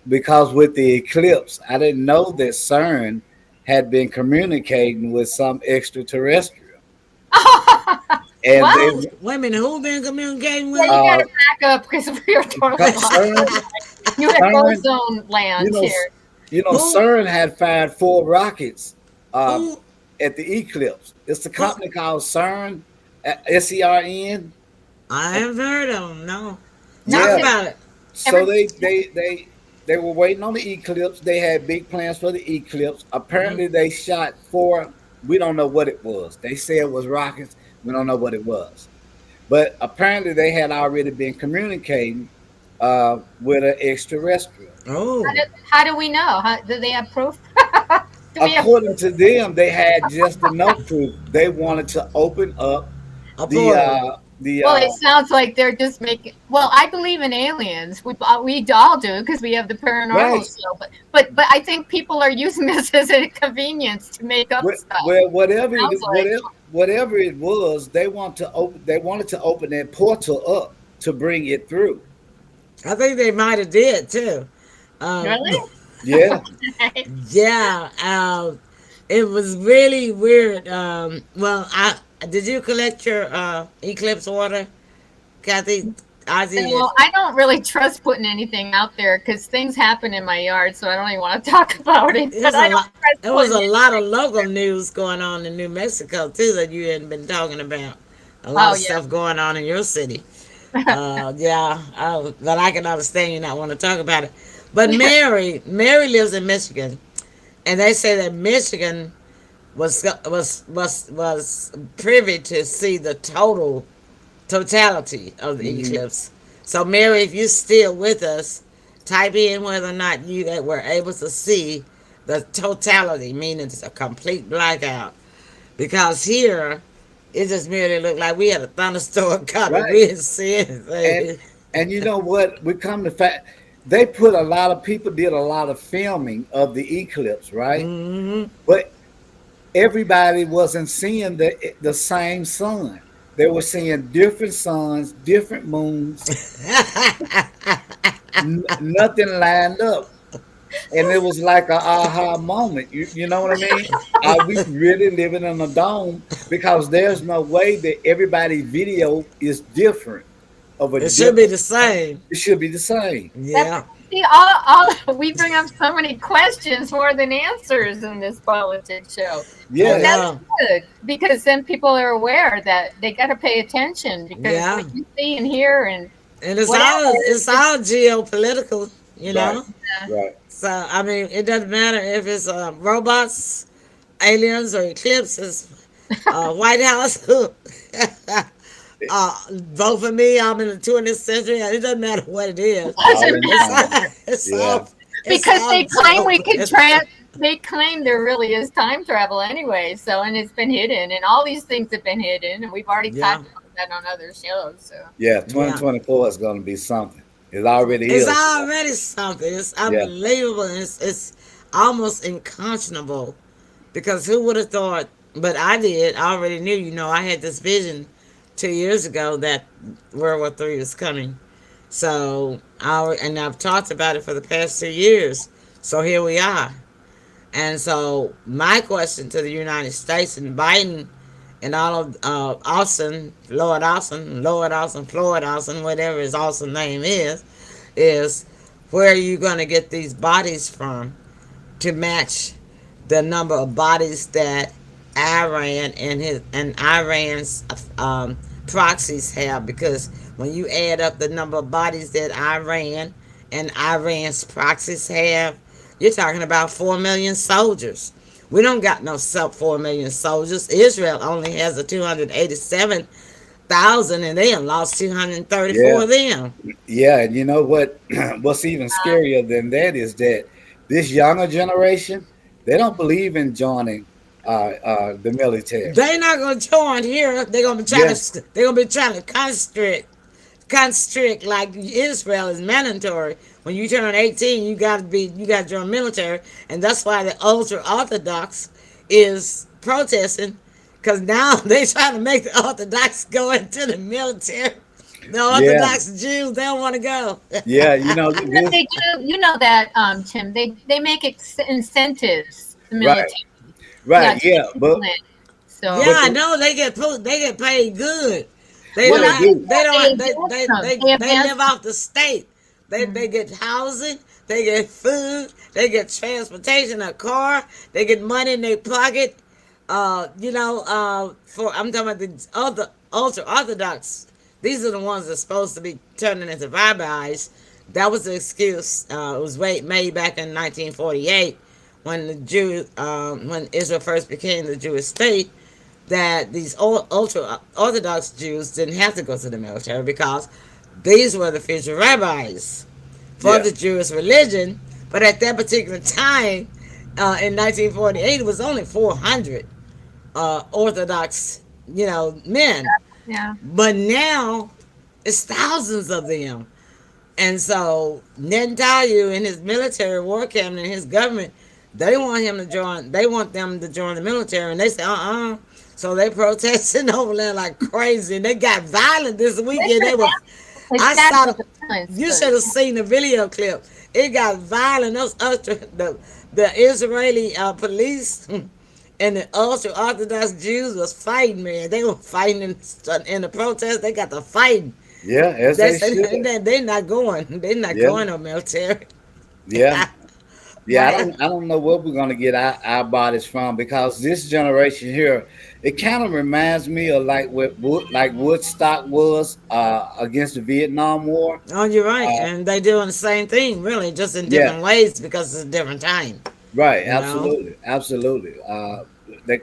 because with the eclipse, I didn't know that CERN had been communicating with some extraterrestrial, and What? they Women who been communicating Yeah, with? you gotta back up because we're totally lost. CERN, UFO CERN, zone land you know, here. Who? CERN had fired 4 rockets Who? at the eclipse. It's a Who? company called CERN, CERN. I haven't heard of them. No. Talk Yeah. about it. So Every- they were waiting on the eclipse. They had big plans for the eclipse. Apparently, they shot 4. We don't know what it was. They said it was rockets. We don't know what it was. But apparently, they had already been communicating with an extraterrestrial. Oh. How do we know? Do they have proof? Do we have According to them, they had just enough proof. They wanted to open up A portal. Well, it sounds like they're just making. Well, I believe in aliens. We all do because we have the paranormal Right. show. But I think people are using this as a convenience to make up stuff. Well, whatever Sounds like- whatever it was, they wanted to open that portal up to bring it through. I think they might have did too. Really? Yeah. Yeah. It was really weird. Well, did you collect your eclipse water, Kathy? Well, I don't really trust putting anything out there because things happen in my yard, so I don't even want to talk about it. It But was, I a don't lot, trust there was putting a it- lot of local news going on in New Mexico too that you hadn't been talking about. A lot Oh, of yeah. stuff going on in your city. Yeah, but I can understand you not want to talk about it. But Mary lives in Michigan, and they say that Michigan was privy to see the totality of the eclipse. So Mary, if you're still with us, type in whether or not you were able to see the totality, meaning it's a complete blackout. Because here, it just merely looked like we had a thunderstorm coming. Right. We didn't see anything. And you know what? We come to fact they put a lot of people did a lot of filming of the eclipse, right? Hmm. But everybody wasn't seeing the same sun. They were seeing different suns, different moons. Nothing lined up, and it was like a aha moment. You know what I mean? Are we really living in a dome? Because there's no way that everybody's video is different of a It should be different. the same. It should be the same. That's Yeah. see, all we bring up so many questions more than answers in this politics show. I And Yeah, that's know. good because then people are aware that they got to pay attention because Yeah. what you see and hear and And it's whatever, all it's all geopolitical, you right, know. right. So I mean, it doesn't matter if it's robots, aliens, or eclipses. White House, vote for me. I'm in the 20th century. It doesn't matter what it is. All in the same. It's Yeah, all it's because all they claim we joke. could they claim there really is time travel anyway. So and it's been hidden and all these things have been hidden and we've already Yeah, talked about that on other shows. So yeah. yeah. 2024 is going to be something. It already It's is. already something. It's Yeah, unbelievable. And it's almost unconscionable because who would have thought? But I did. I already knew. You know, I had this vision 2 years ago that World War III was coming. So and I've talked about it for the past 2 years. So here we are. And so my question to the United States and Biden and all of Lord Austin, Floyd Austin, whatever his awesome name is where are you going to get these bodies from to match the number of bodies that Iran and Iran's proxies have? Because when you add up the number of bodies that Iran and Iran's proxies have, you're talking about 4 million soldiers. We don't got no sub 4 million soldiers. Israel only has a 287,000, and they have lost 234 yeah, of them. yeah. And you know what? What's even scarier than that is that this younger generation they don't believe in joining the military. They not gonna join here. Yeah, They're gonna be trying to constrict like Israel is mandatory. When you turn 18, you gotta join military, and that's why the ultra orthodox is protesting, because now they trying to make the orthodox go into the military. The yeah, Orthodox Jews, they don't want to go. yeah. You know but this. they do, you know that Tim, they make incentives the Right, military. Yeah, right. to Yeah, get people in. Yeah, So but I the, know they get paid good. They yeah, well, they don't that's have, do. they what don't they have, advance them. They they advance live off the state. them. They get housing, they get food, they get transportation, a car, they get money in their pocket. For I'm talking about the other ultra orthodox. These are the ones that's supposed to be turning into rabbis. That was the excuse. It was made back in 1948 when when Israel first became the Jewish state, that these ultra Orthodox Jews didn't have to go to the military because these were the future rabbis for Yeah, the Jewish religion. But at that particular time, in 1948, it was only 400 Orthodox, men. Yeah. But now it's thousands of them. And so Netanyahu and his military war cabinet and his government, they want him to join. They want them to join the military, and they say, So they protesting over there like crazy. And they got violent this They weekend. should have I saw. the violence, You but should have seen the video clip. It got violent. Those the Israeli police and the ultra Orthodox Jews was fighting, man. They were fighting in the protest. They got to fighting. yeah. As They they said should. they're not going. They're not Yeah, going to military. yeah. Yeah, right. I don't know where we're gonna get our bodies from because this generation here, it kind of reminds me of like Woodstock was against the Vietnam War. Oh, you're right. Uh, And they doing the same thing, really, just in yeah, different ways because it's a different time. right, You know, absolutely, absolutely.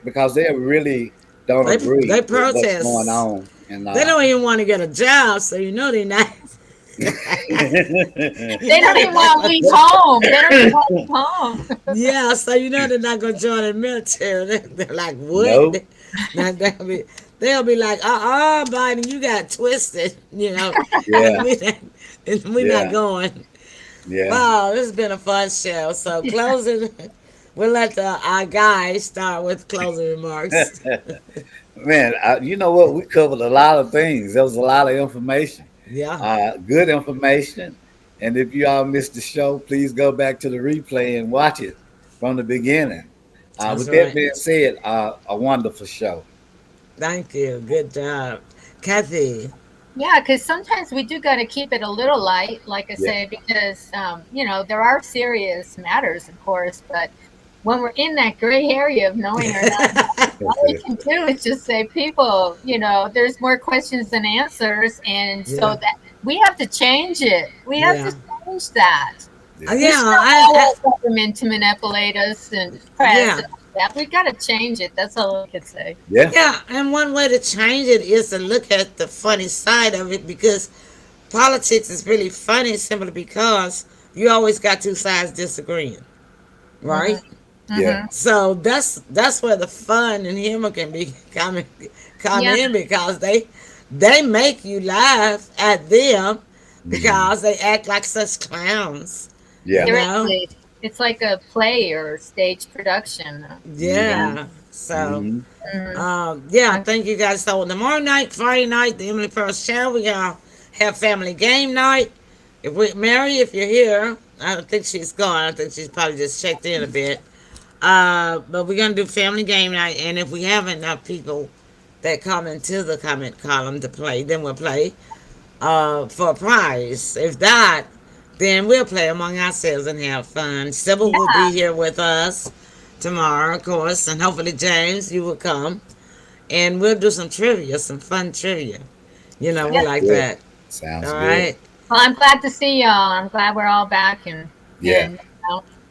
Because they really don't they agree with what's going protest. on, and They don't even want to get a job, so you know they're not. You They know don't they're even not want to going. leave home. They don't even want to leave home. Yeah, so you know they're not going to join the military. They're like, what? nope. Now, they'll be like, Biden, you got twisted, Yeah, we not, we not yeah, going. yeah. Wow, this has been a fun show. So closing, we'll let our guys start with closing remarks. Man, you know what? We covered a lot of things. There was a lot of information, Yeah, good information. And if you all missed the show, please go back to the replay and watch it from the beginning. that's With that right. being said, a wonderful show. Thank you. Good job, Kathy. Yeah, because sometimes we do got to keep it a little light, like I Yeah, say, because there are serious matters, of course, but when we're in that gray area of knowing or not, all we can do is just say, people, there's more questions than answers, and so Yeah, that we have to change it. We have to yeah, change that. yeah, We yeah. still allow government to manipulate us and press Yeah, and all that. We got to change it. That's all I can say. yeah. yeah. And one way to change it is to look at the funny side of it, because politics is really funny simply because you always got two sides disagreeing, right? Hmm. Yeah. Hmm. So that's where the fun and humor can be come Yeah, in, because they make you laugh at them Mhm. because they act like such clowns, you Yeah. know? seriously. It's like a play or stage production. Hmm. Yeah. So Hmm. Mhm. yeah, thank you guys. So tomorrow night, Friday night, the Emily Pearl show, we gonna have family game night. If we Mary, if you're here, I don't think she's gone. I think she's probably just checked in a bit. But we're gonna do family game night, and if we have enough people that come into the comment column to play, then we'll play for a prize. If not, then we'll play among ourselves and have fun. Sybil will Yeah, be here with us tomorrow, of course, and hopefully James, you will come, and we'll do some trivia, some fun trivia. We yeah. Sounds like good. that. All Sounds good. right. Well, I'm glad to see y'all. I'm glad we're all back Yeah. yeah,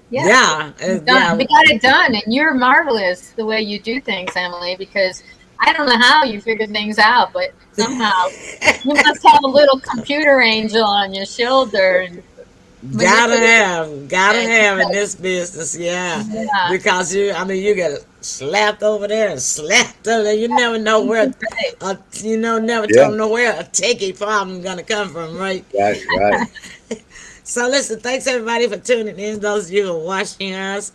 Yeah, we've done. yeah. We got it done, and you're marvelous the way you do things, Emily. Because I don't know how you figure things out, but somehow you must have a little computer angel on your shoulder and manipulate. Gotta And have in this business, yeah. yeah, Because you get slapped over there and slapped over there. You never know where, right. never Yeah. don't know where a ticky problem gonna come from, right? Right. Right. So listen, thanks everybody for tuning in. Those of you who are watching us,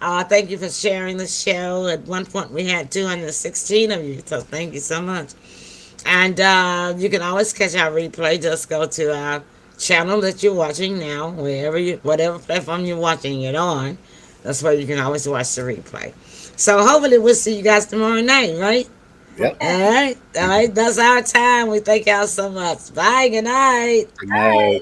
thank you for sharing the show. At one point, we had 216 of you, so thank you so much. And you can always catch our replay. Just go to our channel that you're watching now, whatever platform you're watching it on. That's where you can always watch the replay. So hopefully we'll see you guys tomorrow night, right? Yep. All right, all right. That's our time. We thank y'all so much. Bye. Good night. Good night.